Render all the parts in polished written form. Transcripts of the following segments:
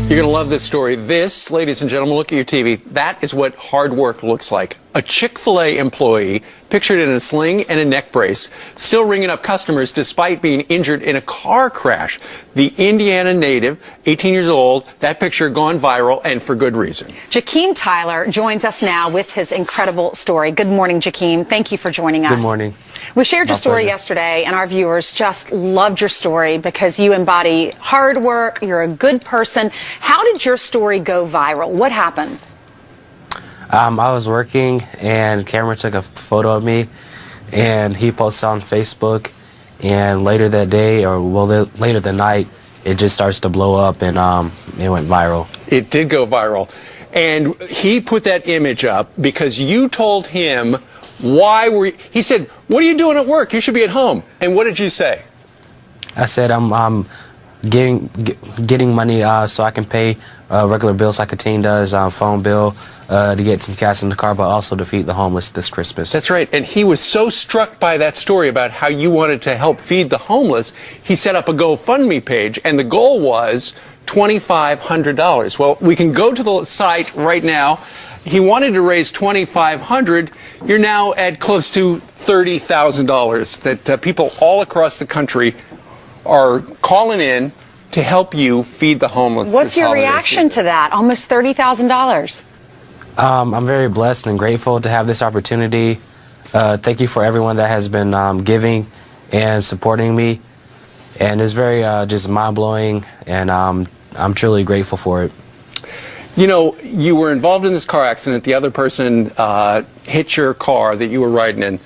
You're going to love this story. This, ladies and gentlemen, look at your TV. That is what hard work looks like. A Chick-fil-A employee, pictured in a sling and a neck brace, still ringing up customers despite being injured in a car crash. The Indiana native, 18 years old, that picture gone viral, and for good reason. Jakeem Tyler joins us now with his incredible story. Good morning, Jakeem. Thank you for joining us. Good morning. We shared your story yesterday, and our viewers just loved your story because you embody hard work, you're a good person. How did your story go viral? What happened? I was working, and Cameron took a photo of me, and he posted on Facebook. And later that day, or later that night, it just starts to blow up, and it went viral. It did go viral. And he put that image up because you told him he said, "What are you doing at work? You should be at home." And what did you say? I said, I'm getting money so I can pay regular bills like a teen does, phone bill, to get some gas in the car, but also to feed the homeless this Christmas. That's right. And he was so struck by that story about how you wanted to help feed the homeless, he set up a GoFundMe page, and the goal was $2,500. Well, we can go to the site right now. He wanted to raise $2,500. You're now at close to $30,000 that people all across the country are calling in to help you feed the homeless. What's your reaction to that? Almost $30,000. I'm very blessed and grateful to have this opportunity. Thank you for everyone that has been giving and supporting me. And it's very just mind-blowing, and I'm truly grateful for it. You know, you were involved in this car accident. The other person hit your car that you were riding in.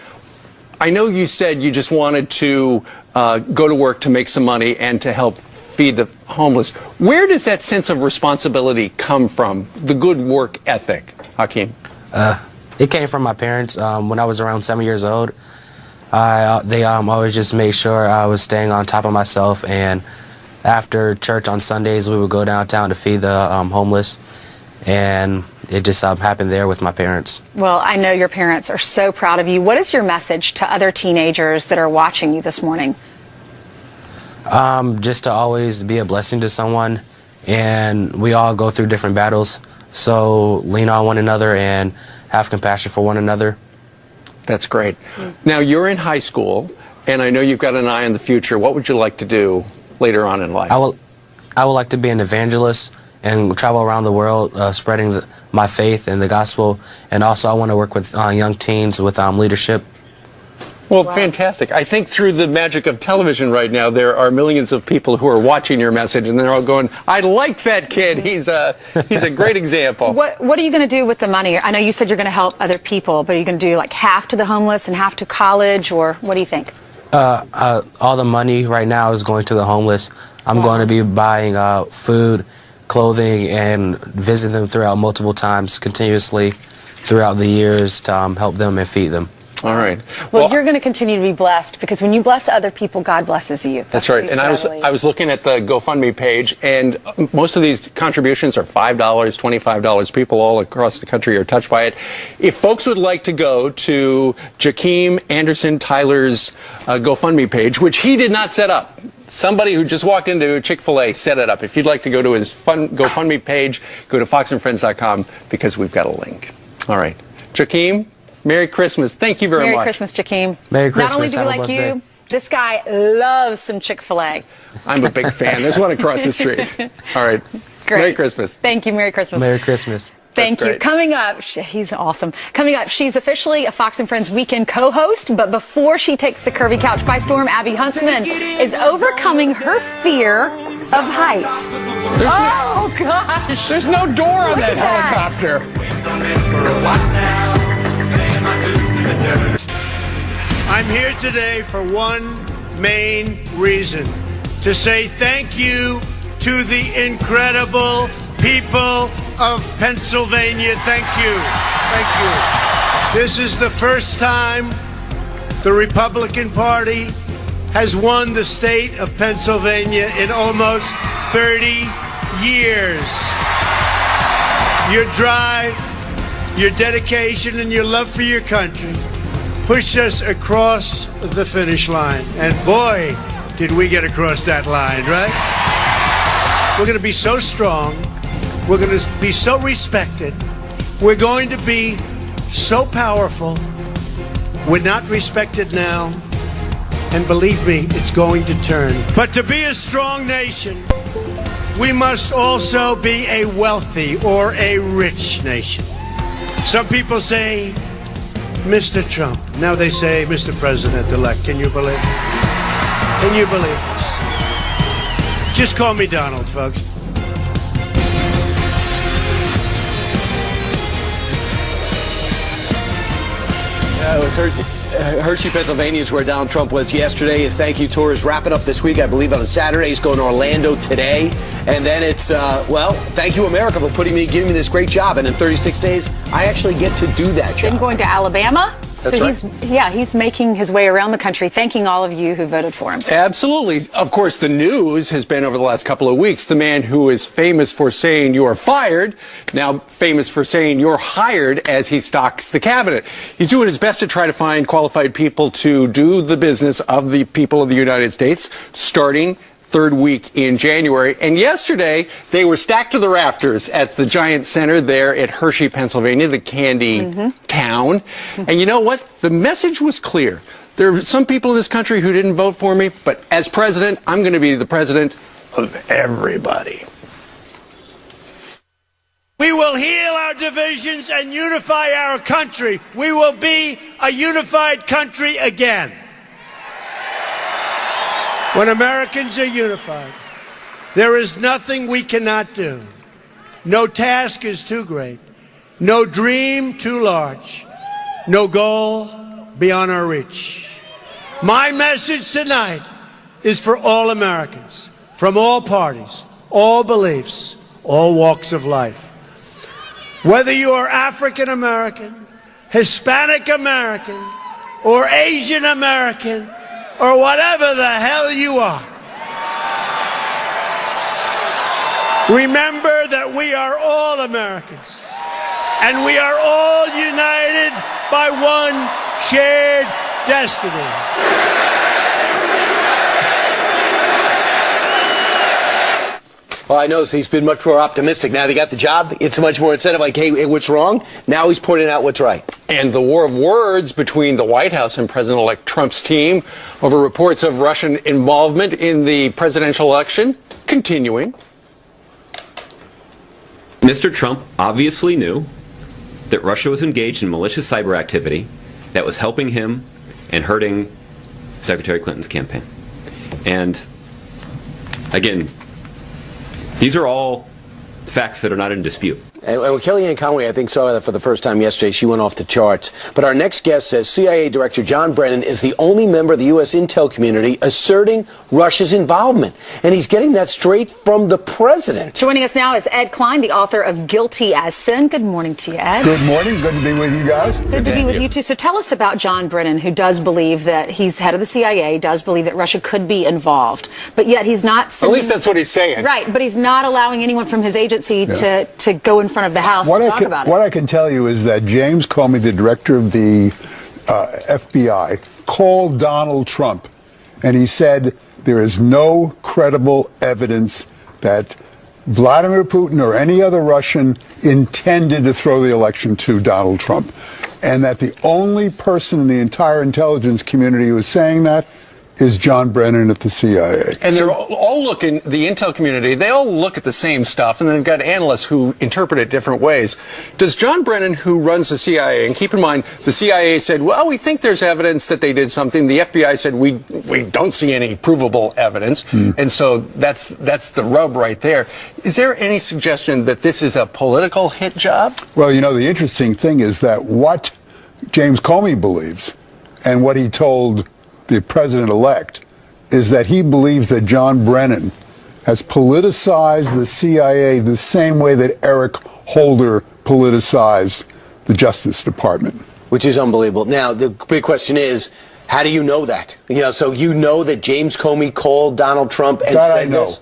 I know you said you just wanted to go to work to make some money and to help feed the homeless. Where does that sense of responsibility come from, the good work ethic, Hakeem? It came from my parents. When I was around 7 years old, they always just made sure I was staying on top of myself, and after church on Sundays, we would go downtown to feed the homeless, and it just happened there with my parents. Well, I know your parents are so proud of you. What is your message to other teenagers that are watching you this morning? Just to always be a blessing to someone, and we all go through different battles, so lean on one another and have compassion for one another. That's great. Now, you're in high school, and I know you've got an eye on the future. What would you like to do later on in life? I would like to be an evangelist and travel around the world spreading my faith and the gospel, and also I want to work with young teens with leadership. Well, wow. Fantastic. I think through the magic of television right now, there are millions of people who are watching your message, and they're all going, "I like that kid. He's a great example." What are you going to do with the money? I know you said you're going to help other people, but are you going to do like half to the homeless and half to college, or what do you think? All the money right now is going to the homeless. I'm going to be buying food, clothing, and visiting them throughout multiple times continuously throughout the years to help them and feed them. All right. Well, you're going to continue to be blessed, because when you bless other people, God blesses you. That's right. And I was looking at the GoFundMe page, and most of these contributions are $5, $25. People all across the country are touched by it. If folks would like to go to Jakeem Anderson Tyler's GoFundMe page, which he did not set up. Somebody who just walked into Chick-fil-A set it up. If you'd like to go to his GoFundMe page, go to foxandfriends.com, because we've got a link. All right. Jakeem, Merry Christmas. Thank you very much. Merry Christmas, Jakeem. Merry Christmas. Not only do we like you, this guy loves some Chick-fil-A. I'm a big fan. There's one across the street. All right. Great. Merry Christmas. Thank you. Merry Christmas. Merry Christmas. Thank you. Coming up, he's awesome. Coming up, she's officially a Fox and Friends Weekend co-host, but before she takes the curvy couch by storm, Abby Huntsman is overcoming her fear of heights. Gosh. There's no door on that helicopter. I'm here today for one main reason: to say thank you to the incredible people of Pennsylvania. Thank you. Thank you. This is the first time the Republican Party has won the state of Pennsylvania in almost 30 years. Your drive, your dedication, and your love for your country pushed us across the finish line. And boy, did we get across that line, right? We're going to be so strong. We're going to be so respected. We're going to be so powerful. We're not respected now. And believe me, it's going to turn. But to be a strong nation, we must also be a wealthy or a rich nation. Some people say, Mr. Trump. Now they say, Mr. President-elect. Can you believe it? Can you believe this? Just call me Donald, folks. It was Hershey, Pennsylvania is where Donald Trump was yesterday. His thank you tour is wrapping up this week, I believe, on Saturday. He's going to Orlando today. And then it's, well, thank you, America, for giving me this great job. And in 36 days, I actually get to do that job. Then going to Alabama. That's right. He's making his way around the country, thanking all of you who voted for him. Absolutely. Of course, the news has been over the last couple of weeks. The man who is famous for saying you're fired, now famous for saying you're hired as he stocks the cabinet. He's doing his best to try to find qualified people to do the business of the people of the United States, starting third week in January. And yesterday, they were stacked to the rafters at the Giant Center there at Hershey, Pennsylvania, the candy town. And you know what? The message was clear. There are some people in this country who didn't vote for me, but as president, I'm going to be the president of everybody. We will heal our divisions and unify our country. We will be a unified country again. When Americans are unified, there is nothing we cannot do. No task is too great. No dream too large. No goal beyond our reach. My message tonight is for all Americans, from all parties, all beliefs, all walks of life. Whether you are African American, Hispanic American, or Asian American, or whatever the hell you are. Remember that we are all Americans, and we are all united by one shared destiny. Well, I notice he's been much more optimistic. Now they got the job, it's much more incentive, like, hey, what's wrong? Now he's pointing out what's right. And the war of words between the White House and President-elect Trump's team over reports of Russian involvement in the presidential election continuing. Mr. Trump obviously knew that Russia was engaged in malicious cyber activity that was helping him and hurting Secretary Clinton's campaign. And again, these are all facts that are not in dispute. And Kellyanne Conway, I think, saw that for the first time yesterday. She went off the charts. But our next guest says CIA Director John Brennan is the only member of the U.S. intel community asserting Russia's involvement. And he's getting that straight from the president. Joining us now is Ed Klein, the author of Guilty as Sin. Good morning to you, Ed. Good morning. Good to be with you guys. Good to be with you, too. So tell us about John Brennan, who does believe that he's head of the CIA, does believe that Russia could be involved. But yet he's not sending, at least that's what he's saying. Right, but he's not allowing anyone from his agency to go in front of the House to talk about it. What I can tell you is that James Comey, the director of the FBI, called Donald Trump, and he said there is no credible evidence that Vladimir Putin or any other Russian intended to throw the election to Donald Trump, and that the only person in the entire intelligence community who is saying that is John Brennan at the CIA. And they're all looking, the intel community, they all look at the same stuff, and then they've got analysts who interpret it different ways. Does John Brennan, who runs the CIA, and keep in mind, the CIA said, well, we think there's evidence that they did something. The FBI said, we don't see any provable evidence. And so that's the rub right there. Is there any suggestion that this is a political hit job? Well, you know, the interesting thing is that what James Comey believes and what he told the president-elect is that he believes that John Brennan has politicized the CIA the same way that Eric Holder politicized the Justice Department. Which is unbelievable. Now, the big question is, how do you know that? You know, so you know that James Comey called Donald Trumd and that said I know. this?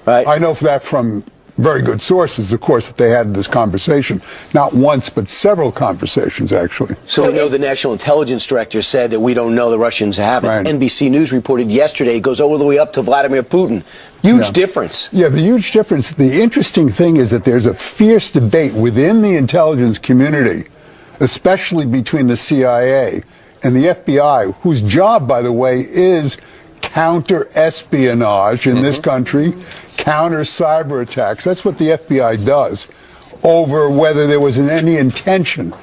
Right? I know that from very good sources, of course, that they had this conversation. Not once, but several conversations, actually. So we know the National Intelligence Director said that we don't know the Russians have it. Right. NBC News reported yesterday it goes all the way up to Vladimir Putin. Huge difference. Yeah, the huge difference. The interesting thing is that there's a fierce debate within the intelligence community, especially between the CIA and the FBI, whose job, by the way, is counter-espionage in this country, counter-cyber attacks. That's what the FBI does, over whether there was any intention.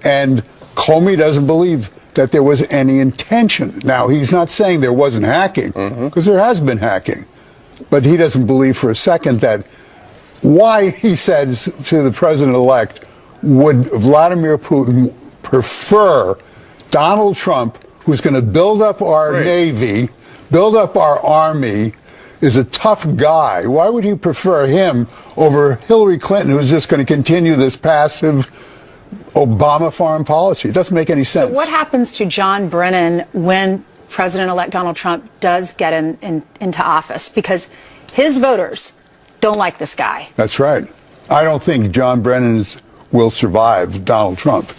And Comey doesn't believe that there was any intention. Now, he's not saying there wasn't hacking, because there has been hacking. But he doesn't believe for a second that why, he says to the president-elect, would Vladimir Putin prefer Donald Trump, who's going to build up our Navy, build up our Army, is a tough guy. Why would he prefer him over Hillary Clinton, who's just going to continue this passive Obama foreign policy? It doesn't make any sense. So what happens to John Brennan when President-elect Donald Trump does get into office? Because his voters don't like this guy. That's right. I don't think John Brennan will survive Donald Trump.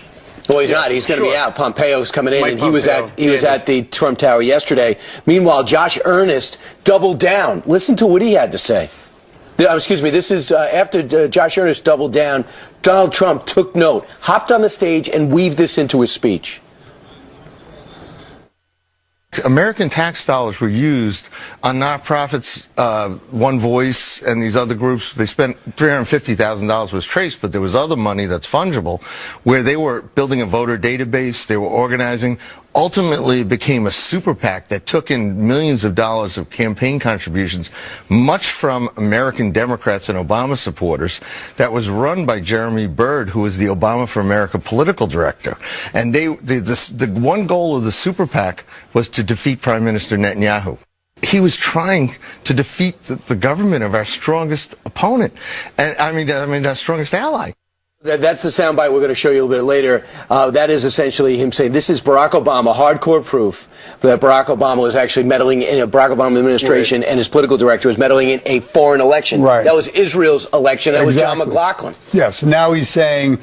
Well, he's not. He's going to be out. Pompeo's coming in, and he was at the Trump Tower yesterday. Meanwhile, Josh Earnest doubled down. Listen to what he had to say. Excuse me. This is after Josh Earnest doubled down. Donald Trump took note, hopped on the stage, and weaved this into his speech. American tax dollars were used on nonprofits, One Voice and these other groups. They spent $350,000 was traced, but there was other money that's fungible where they were building a voter database, they were organizing. Ultimately, it became a super PAC that took in millions of dollars of campaign contributions, much from American Democrats and Obama supporters, that was run by Jeremy Bird, who was the Obama for America political director. And the one goal of the super PAC was to defeat Prime Minister Netanyahu. He was trying to defeat the government of our strongest opponent, and I mean our strongest ally. That's the soundbite we're going to show you a little bit later. That is essentially him saying this is Barack Obama, hardcore proof that Barack Obama was actually meddling in a Barack Obama administration and his political director was meddling in a foreign election. Right. That was Israel's election. That was John McLaughlin. Yes. Now he's saying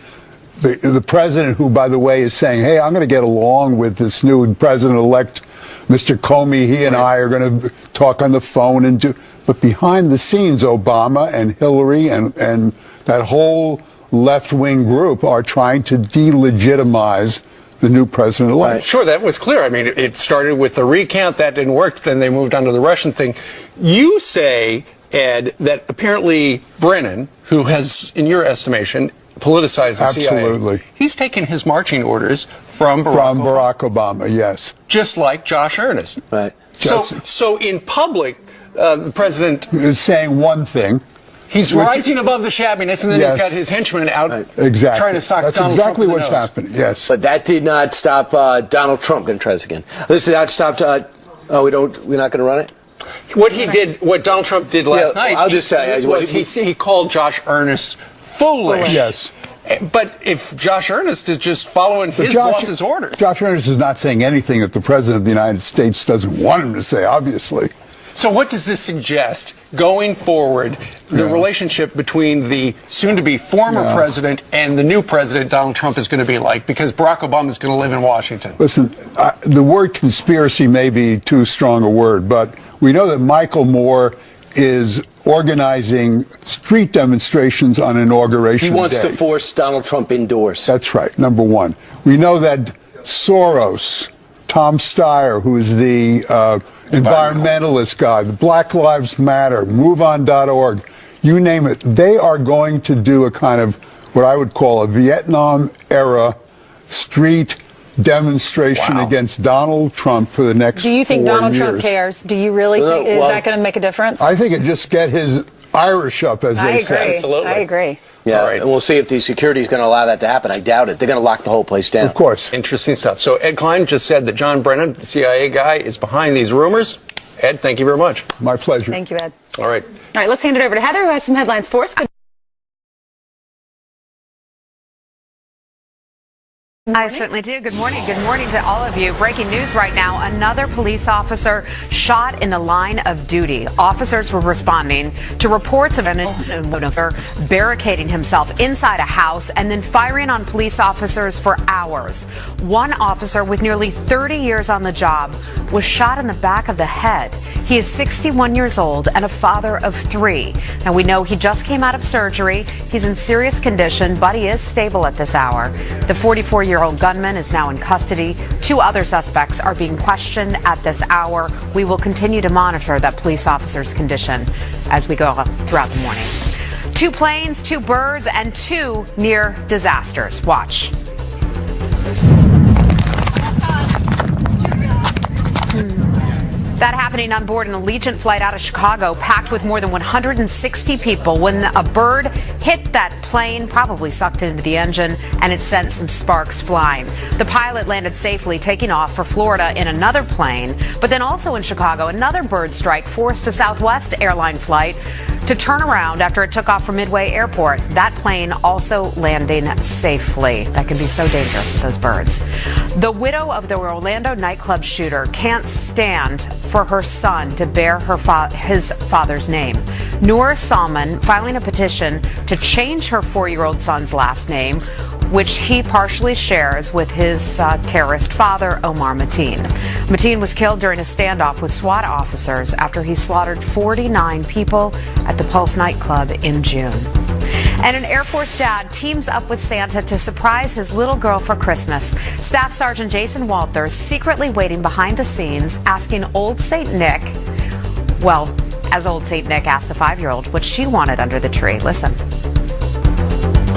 the president, who, by the way, is saying, hey, I'm going to get along with this new president-elect, Mr. Comey. He and I are going to talk on the phone and do. But behind the scenes, Obama and Hillary and that whole left-wing group are trying to delegitimize the new president-elect. Sure, that was clear. I mean, it started with the recount. That didn't work. Then they moved on to the Russian thing. You say, Ed, that apparently Brennan, who has, in your estimation, politicized the CIA. Absolutely. He's taken his marching orders from Barack Obama, yes. Just like Josh Earnest. Right. So in public, the president is saying one thing. He's rising above the shabbiness, and then he's got his henchmen out trying to sock That's Donald exactly Trump in the what's nose. happening, yes. But that did not stop Donald Trump. Going to try this again. Listen, that stopped. We're not going to run it. What he did, what Donald Trump did last night, I'll just tell you, was he called Josh Earnest foolish. Yes. But if Josh Earnest is just following his boss's orders. Josh Earnest is not saying anything that the President of the United States doesn't want him to say, obviously. So what does this suggest going forward, the relationship between the soon-to-be former president and the new president, Donald Trump, is going to be like? Because Barack Obama is going to live in Washington. Listen, the word conspiracy may be too strong a word, but we know that Michael Moore is organizing street demonstrations on Inauguration Day. He wants to force Donald Trump indoors. That's right, number one. We know that Soros, Tom Steyer, who is the environmentalist guy, the Black Lives Matter, MoveOn.org, you name it, they are going to do a kind of what I would call a Vietnam-era street demonstration against Donald Trump for the next 4 years. Do you think Donald Trump cares? Do you really think, is that going to make a difference? I think it just get his Irish up, as they say. Absolutely. I agree. Yeah, and we'll see if the security is going to allow that to happen. I doubt it. They're going to lock the whole place down. Of course. Interesting stuff. So Ed Klein just said that John Brennan, the CIA guy, is behind these rumors. Ed, thank you very much. My pleasure. Thank you, Ed. All right. All right, let's hand it over to Heather, who has some headlines for us. Good I certainly do. Good morning. Good morning to all of you. Breaking news right now. Another police officer shot in the line of duty. Officers were responding to reports of an officer barricading himself inside a house and then firing on police officers for hours. One officer with nearly 30 years on the job was shot in the back of the head. He is 61 years old and a father of 3. Now, we know he just came out of surgery. He's in serious condition, but he is stable at this hour. The 44-year-old gunman is now in custody. 2 other suspects are being questioned at this hour. We will continue to monitor that police officer's condition as we go throughout the morning. 2 planes, 2 birds, and 2 near disasters. Watch. That happening on board an Allegiant flight out of Chicago, packed with more than 160 people, when a bird hit that plane, probably sucked into the engine, and it sent some sparks flying. The pilot landed safely, taking off for Florida in another plane. But then also in Chicago, another bird strike forced a Southwest airline flight to turn around after it took off from Midway Airport. That plane also landing safely. That can be so dangerous with those birds. The widow of the Orlando nightclub shooter can't stand for her son to bear his father's name. Noor Salman filing a petition to change her 4-year-old son's last name, which he partially shares with his terrorist father, Omar Mateen. Mateen was killed during a standoff with SWAT officers after he slaughtered 49 people at the Pulse nightclub in June. And an Air Force dad teams up with Santa to surprise his little girl for Christmas. Staff Sergeant Jason Walters secretly waiting behind the scenes, asking Old St. Nick, well, as Old St. Nick asked the 5-year-old what she wanted under the tree. Listen.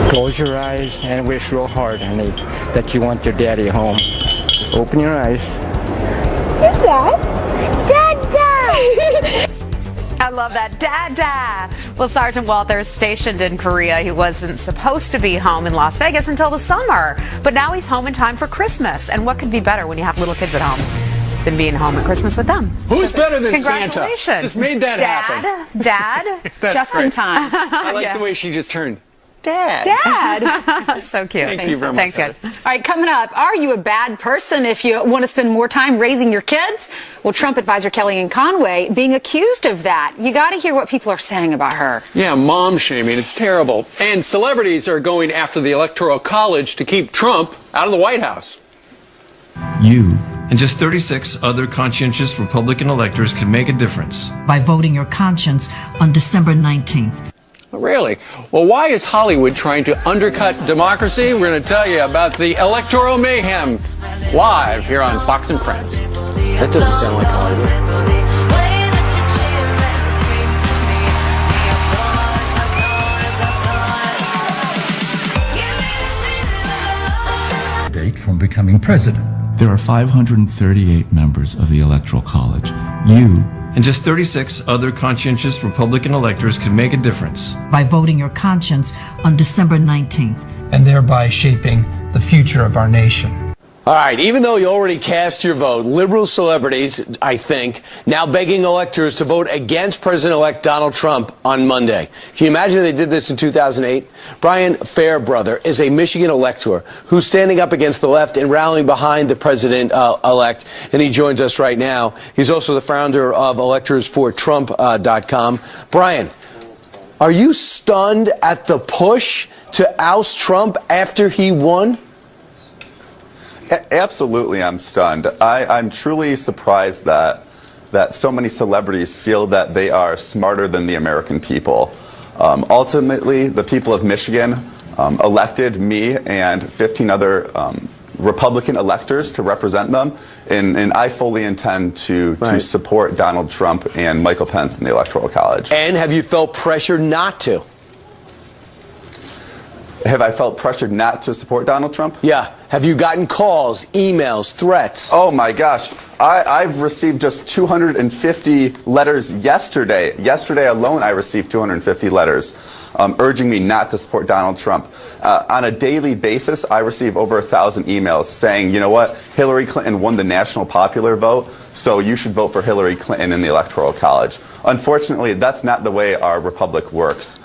Close your eyes and wish real hard, honey, that you want your daddy home. Open your eyes. Who's that? Dada! I love that. Dada! Well, Sergeant Walters, stationed in Korea, he wasn't supposed to be home in Las Vegas until the summer. But now he's home in time for Christmas. And what could be better when you have little kids at home than being home at Christmas with them? Who's better than Congratulations. Santa? Just made that happen. Dad? Just in time. I like the way she just turned. Dad. Dad. So cute. Thank you very much. Thanks, guys. All right, coming up, are you a bad person if you want to spend more time raising your kids? Well, Trump advisor Kellyanne Conway being accused of that. You got to hear what people are saying about her. Yeah, mom shaming. It's terrible. And celebrities are going after the Electoral College to keep Trump out of the White House. You and just 36 other conscientious Republican electors can make a difference by voting your conscience on December 19th. Really? Well, why is Hollywood trying to undercut democracy? We're going to tell you about the electoral mayhem live here on Fox and Friends. That doesn't sound like Hollywood. Date from becoming president. There are 538 members of the Electoral College. You and just 36 other conscientious Republican electors can make a difference by voting your conscience on December 19th. And thereby shaping the future of our nation. All right, even though you already cast your vote, liberal celebrities, I think, now begging electors to vote against President-elect Donald Trump on Monday. Can you imagine if they did this in 2008? Brian Fairbrother is a Michigan elector who's standing up against the left and rallying behind the president-elect, and he joins us right now. He's also the founder of electorsfortrump.com. Brian, are you stunned at the push to oust Trump after he won? Absolutely, I'm stunned. I'm truly surprised that so many celebrities feel that they are smarter than the American people. Ultimately, the people of Michigan elected me and 15 other Republican electors to represent them, and I fully intend to support Donald Trump and Michael Pence in the Electoral College. And have you felt pressure not to? Have I felt pressured not to support Donald Trump? Yeah. Have you gotten calls, emails, threats? Oh my gosh. I've received just 250 letters yesterday. Yesterday alone, I received 250 letters urging me not to support Donald Trump. On a daily basis, I receive over 1,000 emails saying, you know what, Hillary Clinton won the national popular vote, so you should vote for Hillary Clinton in the Electoral College. Unfortunately, that's not the way our republic works.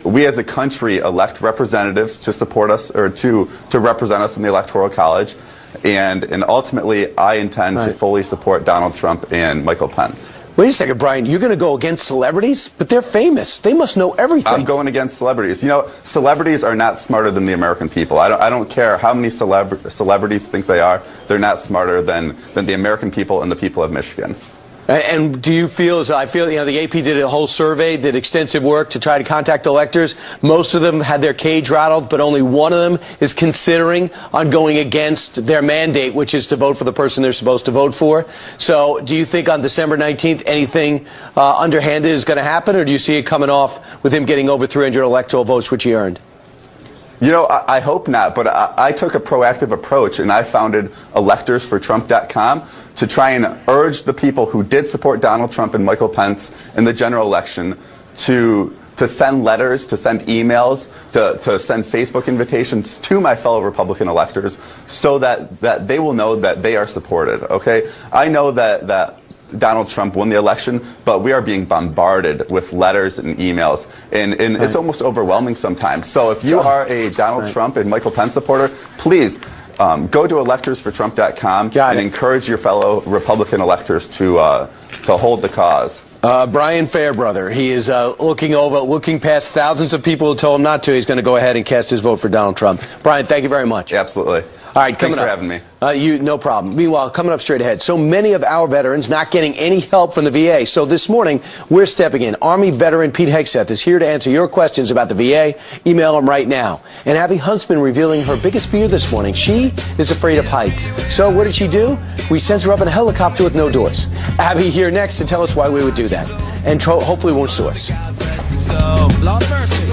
we as a country elect representatives to support us or to represent us in the Electoral College. And ultimately, I intend to fully support Donald Trump and Michael Pence. Wait a second, Brian. You're going to go against celebrities? But they're famous. They must know everything. I'm going against celebrities. You know, celebrities are not smarter than the American people. I don't care how many celebrities think they are. They're not smarter than the American people and the people of Michigan. And do you feel, as I feel, the AP did a whole survey, did extensive work to try to contact electors. Most of them had their cage rattled, but only one of them is considering on going against their mandate, which is to vote for the person they're supposed to vote for. So do you think on December 19th anything underhanded is going to happen, or do you see it coming off with him getting over 300 electoral votes, which he earned? You know, I hope not, but I took a proactive approach, and I founded electorsfortrump.com to try and urge the people who did support Donald Trump and Michael Pence in the general election to send letters, to send emails, to send Facebook invitations to my fellow Republican electors so that they will know that they are supported, okay? I know that Donald Trump won the election, but we are being bombarded with letters and emails, and it's almost overwhelming sometimes. So if you are a Donald Trump and Michael Pence supporter, please go to electorsfortrump.com and encourage your fellow Republican electors to hold the cause. Brian Fairbrother, he is looking past thousands of people who told him not to. He's going to go ahead and cast his vote for Donald Trump. Brian, thank you very much. Absolutely. All right, thanks for having me. No problem. Meanwhile, coming up straight ahead, so many of our veterans not getting any help from the VA. So this morning, we're stepping in. Army veteran Pete Hegseth is here to answer your questions about the VA. Email him right now. And Abby Huntsman revealing her biggest fear this morning. She is afraid of heights. So what did she do? We sent her up in a helicopter with no doors. Abby here next to tell us why we would do that. And hopefully won't sue us. Lord mercy.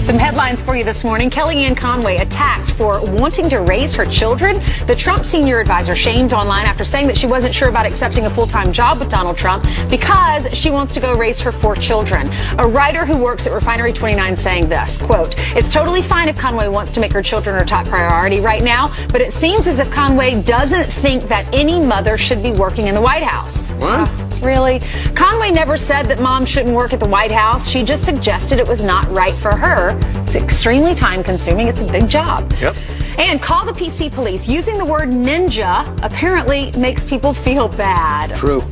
Some headlines for you this morning. Kellyanne Conway attacked for wanting to raise her children. The Trump senior advisor shamed online after saying that she wasn't sure about accepting a full-time job with Donald Trump because she wants to go raise her 4 children. A writer who works at Refinery 29 saying this, quote, "It's totally fine if Conway wants to make her children her top priority right now, but it seems as if Conway doesn't think that any mother should be working in the White House." What? Really? Conway never said that mom shouldn't work at the White House. She just suggested it was not right for her. It's extremely time-consuming. It's a big job. Yep. And call the PC police. Using the word ninja apparently makes people feel bad. True.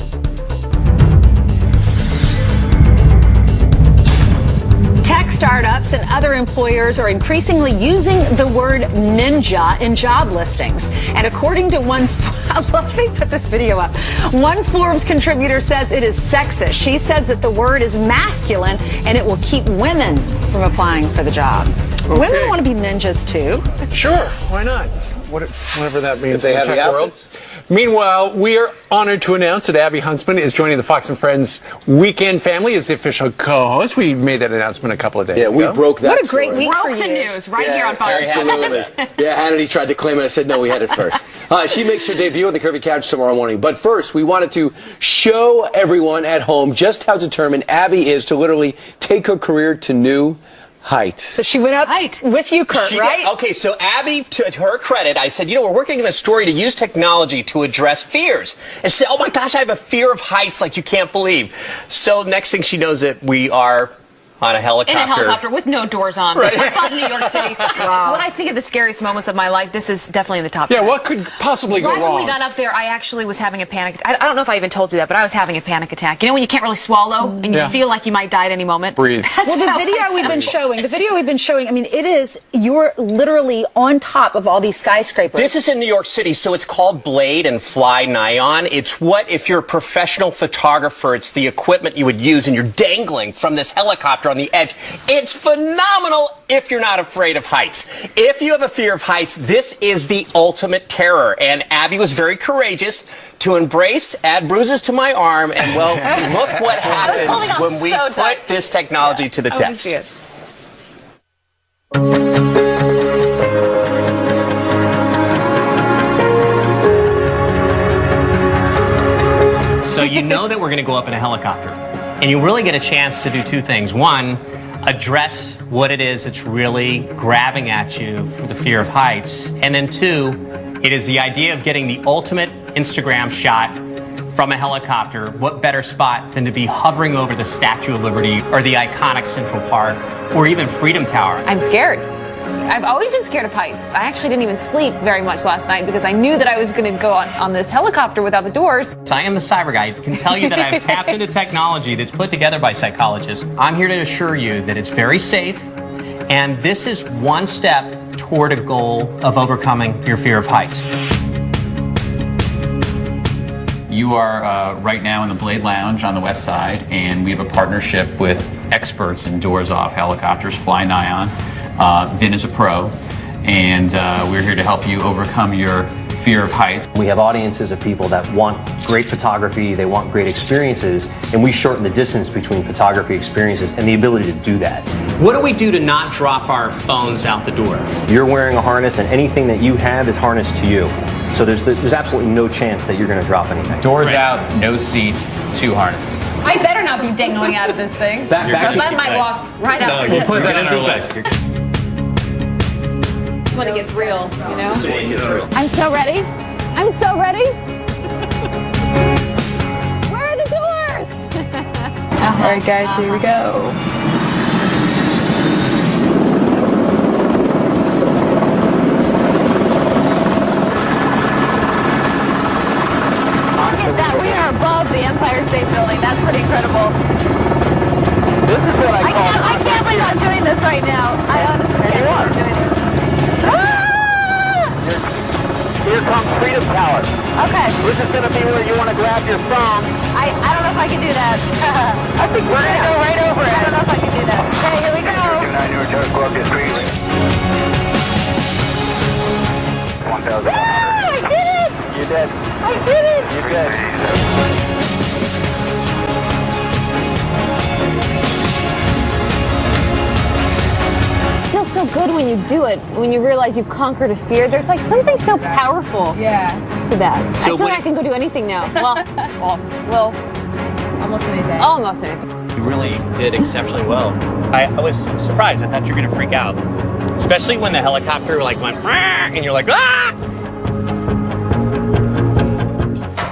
Tech startups and other employers are increasingly using the word ninja in job listings. And according to one, I love they put this video up. One Forbes contributor says it is sexist. She says that the word is masculine and it will keep women from applying for the job. Okay. Women want to be ninjas too. Sure, why not? Whatever that means If they in have the the tech world. outfits. Meanwhile, we are honored to announce that Abby Huntsman is joining the Fox and Friends Weekend family as the official co-host. We made that announcement a couple of days ago. Yeah, we broke that. What a great story. week for Broken you. news right here on Fox. Absolutely. Yeah, Hannity tried to claim it. I said, no, we had it first. She makes her debut on the Curvy Couch tomorrow morning. But first, we wanted to show everyone at home just how determined Abby is to literally take her career to new heights. So she went up with you, Kurt, She right? did. Okay, so Abby, to her credit, I said, we're working on a story to use technology to address fears. And she said, oh my gosh, I have a fear of heights like you can't believe. So next thing she knows it, we are on a helicopter. In a helicopter with no doors on. Right. We're from New York City. Wow. When I think of the scariest moments of my life, this is definitely in the top 10. Yeah, what could possibly go Right wrong? when we got up there, I actually was having a panic. I don't know if I even told you that, but I was having a panic attack. You know when you can't really swallow and you feel like you might die at any moment? Breathe. Well, the video we've been showing, I mean, you're literally on top of all these skyscrapers. This is in New York City, so it's called Blade and Fly Nyon. It's if you're a professional photographer, it's the equipment you would use, and you're dangling from this helicopter on the edge. It's phenomenal if you're not afraid of heights. If you have a fear of heights, this is the ultimate terror. And Abby was very courageous to embrace, add bruises to my arm, and well, look what happens when we put this technology to the test. So you know that we're going to go up in a helicopter, and you really get a chance to do 2 things. One, address what it is that's really grabbing at you for the fear of heights. And then 2, it is the idea of getting the ultimate Instagram shot from a helicopter, what better spot than to be hovering over the Statue of Liberty or the iconic Central Park or even Freedom Tower? I'm scared. I've always been scared of heights. I actually didn't even sleep very much last night because I knew that I was going to go on this helicopter without the doors. So I am the cyber guy. I can tell you that I have tapped into technology that's put together by psychologists. I'm here to assure you that it's very safe, and this is one step toward a goal of overcoming your fear of heights. You are right now in the Blade Lounge on the west side, and we have a partnership with experts in doors-off helicopters, Fly Nyon. Vin is a pro, and we're here to help you overcome your fear of heights. We have audiences of people that want great photography, they want great experiences, and we shorten the distance between photography experiences and the ability to do that. What do we do to not drop our phones out the door? You're wearing a harness, and anything that you have is harnessed to you. So there's absolutely no chance that you're going to drop anything. Doors out, no seats, 2 harnesses. I better not be dangling out of this thing. Because I might walk right out. We'll put that on our list. When it gets real, you know? I'm so ready. I'm so ready. Where are the doors? All right, guys, here we go. Look at that. We are above the Empire State Building. That's pretty incredible. This is what I can't believe I'm doing this right now. I honestly can't believe I'm doing this. Here comes Freedom Tower. Okay. This is going to be where you want to grab your phone. I don't know if I can do that. I think we're going to go right over it. I don't know if I can do that. Okay, here we go. 1,100. I did it! You did. I did it! You did. It feels so good when you do it, when you realize you've conquered a fear. There's like something so powerful to that. So I feel like I can go do anything now. Well, almost anything. Almost anything. You really did exceptionally well. I was surprised. I thought you were going to freak out. Especially when the helicopter went, and you're like, ah!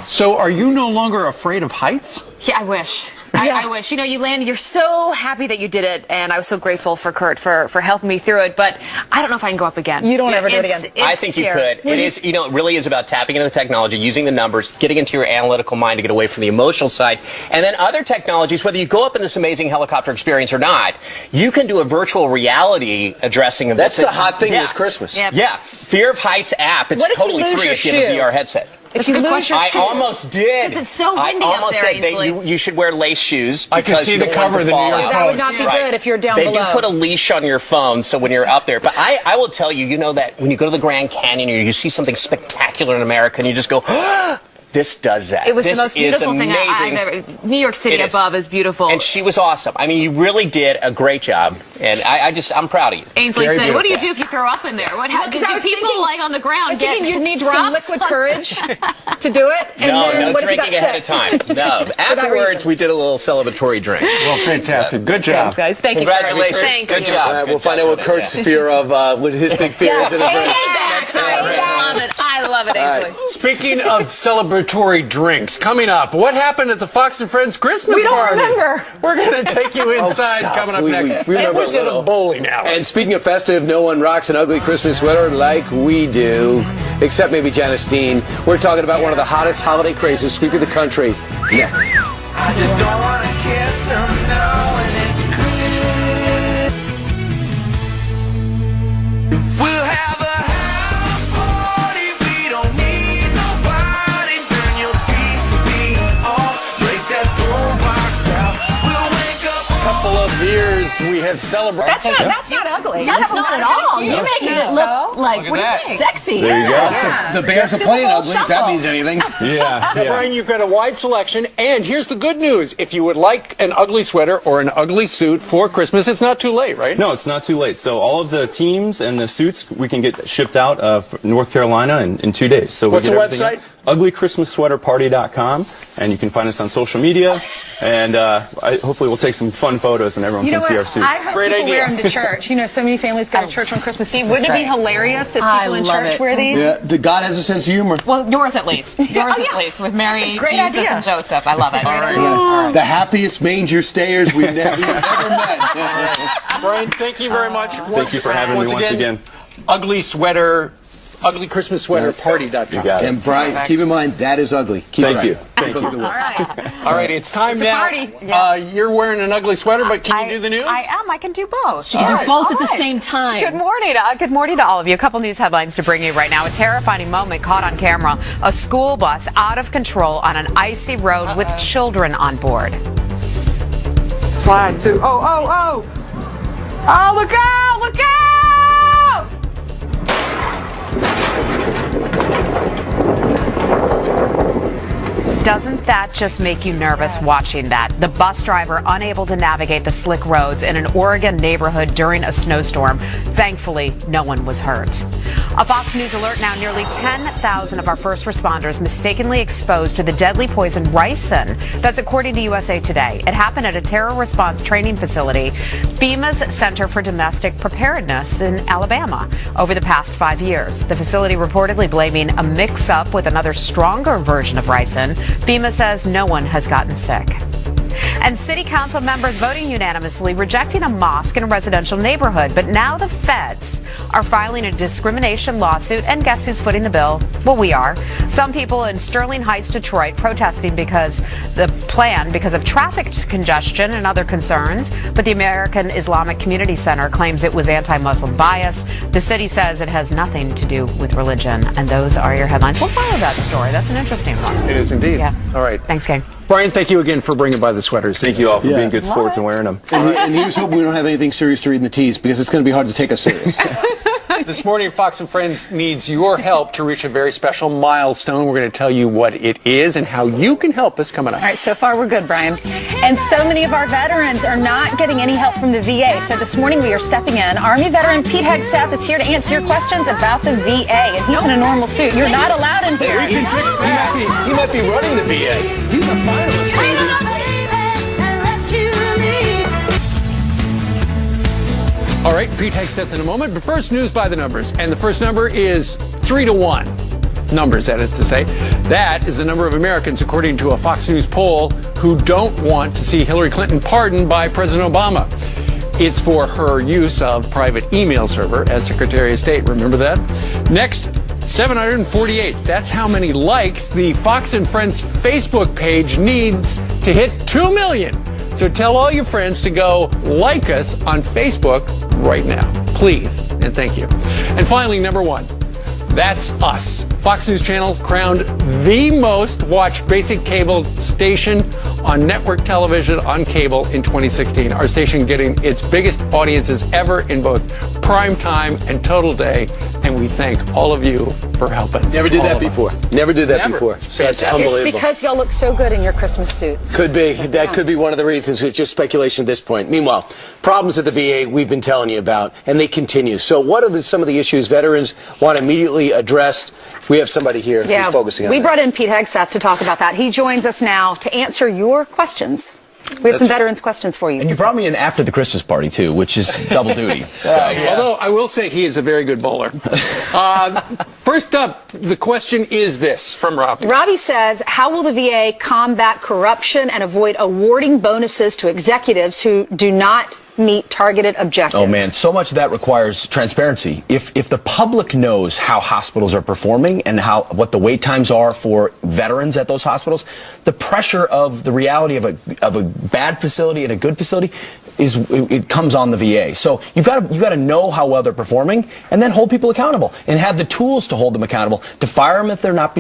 So are you no longer afraid of heights? Yeah, I wish. I wish. You know, you landed, you're so happy that you did it, and I was so grateful for Kurt for helping me through it, but I don't know if I can go up again. You don't ever do it again. I think scary. you could. It is, you know, it really is about tapping into the technology, using the numbers, getting into your analytical mind to get away from the emotional side, and then other technologies, whether you go up in this amazing helicopter experience or not, you can do a virtual reality addressing of That's this. the hot thing this Christmas. Yeah, Fear of Heights app. It's What if you totally lose free your if you have a shoe? VR headset. If you lose your I shoe. almost did. Because it's so windy I up almost there did. easily. You should wear lace shoes. I can because see you the don't want cover it of to the New fall York out. That would not be good if you're down they below. do put a leash on your phone, so when you're up there. But I will tell you, you know that when you go to the Grand Canyon or you see something spectacular in America and you just go, this does that. It was this the most beautiful is thing amazing. I've ever. New York City It is. above is beautiful. And she was awesome. I mean, you really did a great job. And I'm proud of you. It's Ainsley very said, "What do you beautiful. do if you throw up in there? What happens? Because I Do was people thinking- like on the ground I was get thinking you'd need drops some liquid courage to do it. And No, then no what if you got drinking ahead of time. sick? No. that Afterwards, reason. we did a little celebratory drink. Well, fantastic. Good job. Thanks, guys. Thank Congratulations. you. Thank Good you. job. All right, we'll Good find job. out what Kurt's fear of, what his big fear is in his brain. I love it. I love it, Ainsley. Speaking of celebratory drinks, coming up, what happened at the Fox and Friends Christmas We don't party? remember. We're going to take you inside stop. coming up We next. remember It was a in a little. bowling alley. And speaking of festive, no one rocks an ugly Christmas sweater like we do, except maybe Janice Dean. We're talking about one of the hottest holiday crazes sweeping the country next. I just don't want to kiss him now when it's Christmas. We'll have a house party. We don't need nobody. Turn your TV off. Break that boombox out. We'll wake up. Couple of years we have celebrated. That's not ugly. That's not at all. You're making it look like Look at that. sexy. There you go. Yeah. The Bears are playing ugly, if that means anything. Now, Brian, you've got a wide selection, and here's the good news. If you would like an ugly sweater or an ugly suit for Christmas, it's not too late, right? No, it's not too late. So all of the teams and the suits we can get shipped out of North Carolina in 2 days. So What's we the get everything website? uglychristmassweaterparty.com, and you can find us on social media, and hopefully we'll take some fun photos and everyone You can know see what? our suits. I hope people wear them to church. You know, so many families go to church on Christmas Eve. Wouldn't it be hilarious if people in church wear these? Yeah, God has a sense of humor. Well, yours at least. Yours at least, with Mary, Great Jesus, idea. and Joseph. I love it. The happiest manger stayers we've never met. Brian, thank you very much. Thank you for having me once again. uglychristmassweaterparty.com. And Brian, keep in mind, that is ugly. Keep it Thank you. right. Thank you. All right, it's time It's a now. party. You're wearing an ugly sweater, but can you do the news? I am. I can do both. She can do both at the same time. Good morning. Good morning to all of you. A couple news headlines to bring you right now. A terrifying moment caught on camera. A school bus out of control on an icy road with children on board. Slide two. Oh, look out! Look out! Doesn't that just make you nervous watching that? The bus driver unable to navigate the slick roads in an Oregon neighborhood during a snowstorm. Thankfully, no one was hurt. A Fox News alert now: nearly 10,000 of our first responders mistakenly exposed to the deadly poison ricin. That's according to USA Today. It happened at a terror response training facility, FEMA's Center for Domestic Preparedness in Alabama, over the past 5 years. The facility reportedly blaming a mix-up with another stronger version of ricin. FEMA says no one has gotten sick. And city council members voting unanimously rejecting a mosque in a residential neighborhood. But now the feds are filing a discrimination lawsuit. And guess who's footing the bill? Well, we are. Some people in Sterling Heights, Detroit, protesting because of traffic congestion and other concerns. But the American Islamic Community Center claims it was anti-Muslim bias. The city says it has nothing to do with religion. And those are your headlines. We'll follow that story. That's an interesting one. It is indeed. Yeah. All right. Thanks, gang. Brian, thank you again for bringing by the sweaters. Thank you all for being good sports and wearing them. And here's hoping we don't have anything serious to read in the teas, because it's going to be hard to take us serious. This morning, Fox and Friends needs your help to reach a very special milestone. We're going to tell you what it is and how you can help us coming up. All right, so far we're good, Brian. And so many of our veterans are not getting any help from the VA. So this morning we are stepping in. Army veteran Pete Hegseth is here to answer your questions about the VA. And he's in a normal suit. You're not allowed in here. He might be running the VA. He's a finalist, baby. All right, Pete Hegseth in a moment, but first, news by the numbers. And the first number is 3-1. Numbers, that is to say. That is the number of Americans, according to a Fox News poll, who don't want to see Hillary Clinton pardoned by President Obama. It's for her use of private email server as Secretary of State. Remember that? Next, 748. That's how many likes the Fox and Friends Facebook page needs to hit 2 million. So tell all your friends to go like us on Facebook right now, please, and thank you. And finally, number 1, that's us. Fox News Channel crowned the most watched basic cable station on network television on cable in 2016. Our station getting its biggest audiences ever in both prime time and total day. And we thank all of you for helping. Never did that before. Never did that Never. before. It's So it's fantastic. unbelievable. It's because y'all look so good in your Christmas suits. Could be. That could be one of the reasons. It's just speculation at this point. Meanwhile, problems at the VA we've been telling you about, and they continue. So what are some of the issues veterans want immediately addressed? We have somebody here who's focusing on we that. brought in Pete Hegseth to talk about that. He joins us now to answer your questions. We have some veterans questions for you. And you brought me in after the Christmas party, too, which is double duty. Although I will say he is a very good bowler. First up, the question is this from Robbie. Robbie says, how will the VA combat corruption and avoid awarding bonuses to executives who do not meet targeted objectives? Oh, man, so much of that requires transparency. If the public knows how hospitals are performing and what the wait times are for veterans at those hospitals, the pressure of the reality of a bad facility and a good facility it comes on the VA. So you've got to know how well they're performing, and then hold people accountable and have the tools to hold them accountable, to fire them if they're not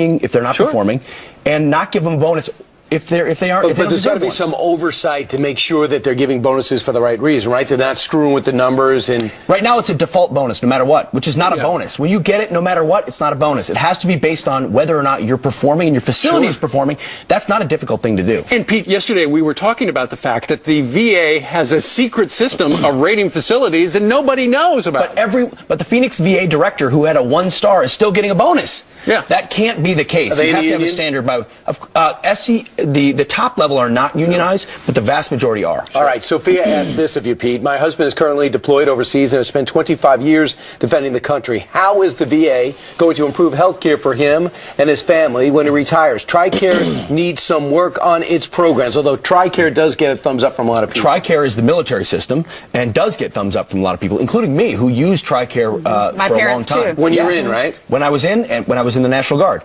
performing, and not give them a bonus if they aren't. But there's got to be some oversight to make sure that they're giving bonuses for the right reason, right? They're not screwing with the numbers. And right now, it's a default bonus, no matter what, which is not a bonus. When you get it, no matter what, it's not a bonus. It has to be based on whether or not you're performing and your facility is performing. That's not a difficult thing to do. And Pete, yesterday we were talking about the fact that the VA has a secret system of rating facilities and nobody knows about. But the Phoenix VA director, who had a 1 star, is still getting a bonus. Yeah, that can't be the case. You have to have a standard by the top level are not unionized, but the vast majority are. All right, Sophia asked this of you, Pete. My husband is currently deployed overseas and has spent 25 years defending the country. How is the VA going to improve health care for him and his family when he retires? TRICARE needs some work on its programs, although TRICARE does get a thumbs up from a lot of people. TRICARE is the military system and does get thumbs up from a lot of people, including me, who used TRICARE for a long time. When you're in, right? When I was in, and when I was in the National Guard.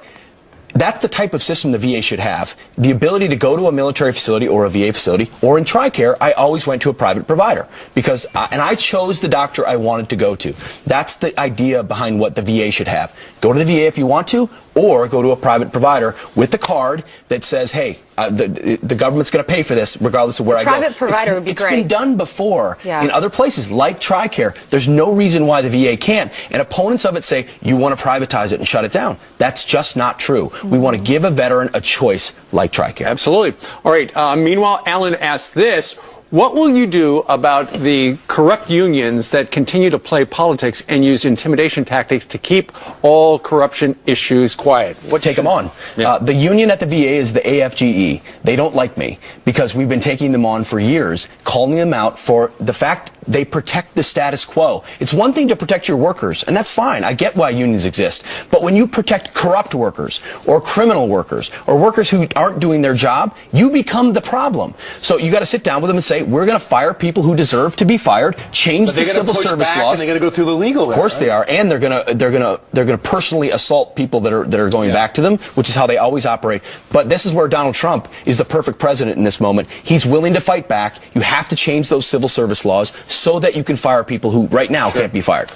That's the type of system the VA should have. The ability to go to a military facility or a VA facility, or in TRICARE, I always went to a private provider because, and I chose the doctor I wanted to go to. That's the idea behind what the VA should have. Go to the VA if you want to, or go to a private provider with the card that says, hey, the government's going to pay for this regardless of where I go. Private provider would be great. It's been done before in other places like TRICARE. There's no reason why the VA can't. And opponents of it say, you want to privatize it and shut it down. That's just not true. We want to give a veteran a choice like TRICARE. Absolutely. All right. Meanwhile, Alan asked this. What will you do about the corrupt unions that continue to play politics and use intimidation tactics to keep all corruption issues quiet? Take them on. The union at the VA is the AFGE. They don't like me because we've been taking them on for years, calling them out for the fact they protect the status quo. It's one thing to protect your workers, and that's fine. I get why unions exist. But when you protect corrupt workers or criminal workers or workers who aren't doing their job, you become the problem. So you got to sit down with them and say, we're going to fire people who deserve to be fired, change the civil service laws. And they're going to go through the legal. Of course they are, and they're going to personally assault people that are going back to them, which is how they always operate. But this is where Donald Trump is the perfect president in this moment. He's willing to fight back. You have to change those civil service laws so that you can fire people who right now can't be fired.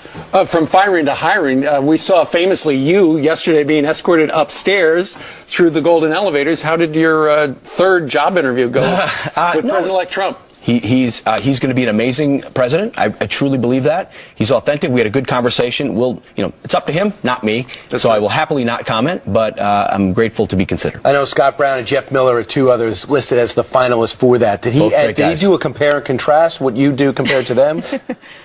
From firing to hiring, we saw famously you yesterday being escorted upstairs through the golden elevators. How did your third job interview go with President-elect Trump? He's going to be an amazing president. I truly believe that. He's authentic. We had a good conversation. It's up to him, not me. So I will happily not comment, but I'm grateful to be considered. I know Scott Brown and Jeff Miller are 2 others listed as the finalists for that. Did he do a compare and contrast, what you do compared to them?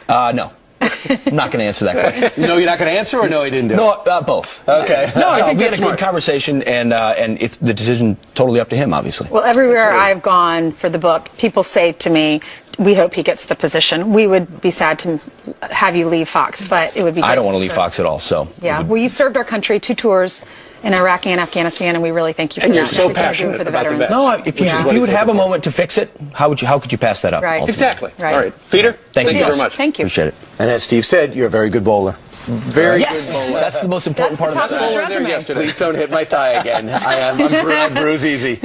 No. I'm not going to answer that question. No, you're not going to answer, or no, he didn't do it? No, both. Okay. No, we had a good conversation, and it's the decision totally up to him, obviously. Well, everywhere I've gone for the book, people say to me, we hope he gets the position. We would be sad to have you leave Fox, but it would be great. I don't want to leave Fox at all, so. Yeah. Well, you've served our country 2 tours in Iraq and Afghanistan, and we really thank you for that. And you're so passionate for the about the veterans. vets. No, if you would have a moment to fix it, how could you pass that up? Right. Exactly. Right. All right. Peter, thank you very much. Thank you. Appreciate it. And as Steve said, you're a very good bowler. Very good bowler. That's the most important part of That's the top of his resume. Please don't hit my thigh again. I bruise easy.